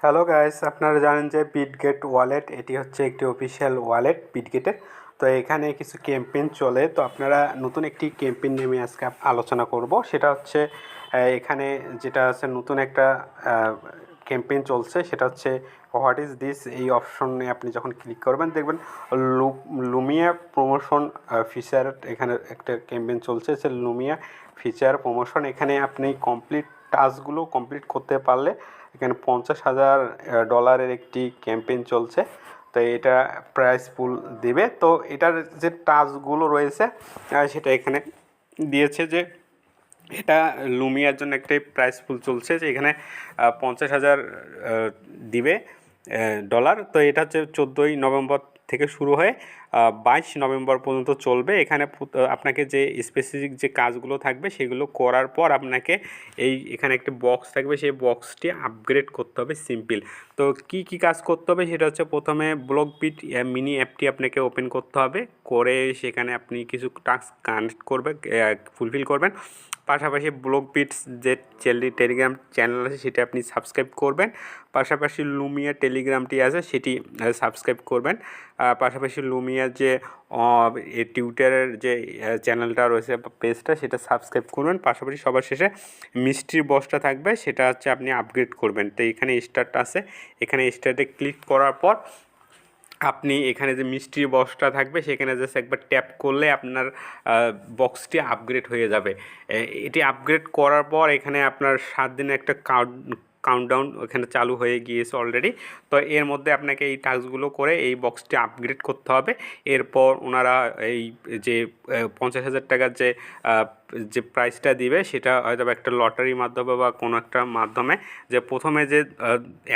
Hello guys, আপনারা জানেন যে বিটগেট ওয়ালেট এটি হচ্ছে একটি অফিসিয়াল ওয়ালেট বিটগেটের। তো এখানে কিছু ক্যাম্পেইন চলে, তো আপনারা নতুন একটি ক্যাম্পেইন নিয়ে আজকে আলোচনা করব। সেটা হচ্ছে এখানে যেটা আছে নতুন একটা ক্যাম্পেইন চলছে, সেটা হচ্ছে হোয়াট ইজ দিস। এই অপশনে আপনি যখন ক্লিক করবেন দেখবেন লুমিয়া প্রমোশন ফিচার, এখানে একটা ক্যাম্পেইন চলছে যে লুমিয়া ফিচার প্রমোশন। এখানে আপনি টাস্কগুলো কমপ্লিট করতে পারলে এখানে $50,000 একটি ক্যাম্পেইন চলছে। তো এটা প্রাইস পুল দিবে। তো এটার যে টাস্কগুলো রয়েছে সেটা এখানে দিয়েছে যে এটা লুমিয়ার জন্য একটাই প্রাইস পুল চলছে, যে এখানে 50,000 দিবে ডলার। তো এটা হচ্ছে 14ই নভেম্বর থেকে শুরু হয়ে 22 নভেম্বর পর্যন্ত চলবে। এখানে আপনাকে যে স্পেসিফিক যে কাজগুলো থাকবে সেগুলো করার পর আপনাকে এখানে একটি বক্স থাকবে, সেই বক্সটি আপগ্রেড করতে হবে। সিম্পল। তো কি কি কাজ করতে হবে সেটা হচ্ছে, প্রথমে ব্লকবিট মিনি অ্যাপটি আপনাকে ওপেন করতে হবে, করে সেখানে আপনি কিছু টাস্ক কানেক্ট করবে, ফুলফিল করবেন। পাশাপাশি ব্লকবিটস যে টেলিগ্রাম চ্যানেল আছে সেটা আপনি সাবস্ক্রাইব করবেন। পাশাপাশি লুমিয়া টেলিগ্রামটি আছে সেটি সাবস্ক্রাইব করবেন। পাশাপাশি লুমিয়ার যে টুইটারের যে চ্যানেলটা রয়েছে পেজটা সেটা সাবস্ক্রাইব করবেন। পাশাপাশি সবার শেষে মিস্ট্রি বক্সটা থাকবে, সেটা হচ্ছে আপনি আপগ্রেড করবেন। তো এখানে স্টার্ট আছে, এখানে স্টার্টে ক্লিক করার পর আপনি এখানে যে মিস্ট্রি বক্সটা থাকবে সেখানে জাস্ট একবার ট্যাপ করলে আপনার বক্সটি আপগ্রেড হয়ে যাবে। এটি আপগ্রেড করার পর এখানে আপনার 7 দিনের একটা কাউন্টডাউন ওখানে চালু হয়ে গিয়েছে অলরেডি। তো এর মধ্যে আপনাকে এই টাস্কগুলো করে এই বক্সটি আপগ্রেড করতে হবে। এরপর ওনারা এই যে 50,000 টাকার যে প্রাইসটা দিবে সেটা হয়তো একটা লটারির মাধ্যমে বা কোনো একটা মাধ্যমে, যে প্রথমে যে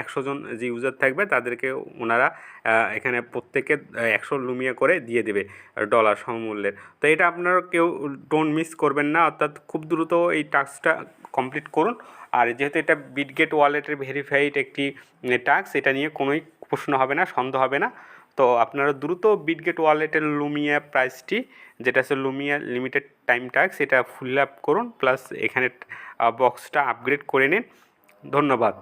100 জন যে ইউজার থাকবে তাদেরকে ওনারা এখানে প্রত্যেকে 100 লুমিয়া করে দিয়ে দেবে ডলার সমমূল্যের। তো এটা আপনারা কেউ ডোন্ট মিস করবেন না, অর্থাৎ খুব দ্রুত এই টাস্কটা কমপ্লিট করুন। আর যেহেতু এটা বিটগেট ওয়ালেটের ভেরিফাইড একটি টাস্ক, এটা নিয়ে কোনোই প্রশ্ন হবে না, সন্দেহ হবে না। তো আপনারা দ্রুত বিটগেট ওয়ালেটের লুমিয়া প্রাইসটি, যেটা আছে লুমিয়া লিমিটেড টাইম টাস্ক, এটা ফুল আপ করুন, প্লাস এখানে বক্সটা আপগ্রেড করে নিন। ধন্যবাদ।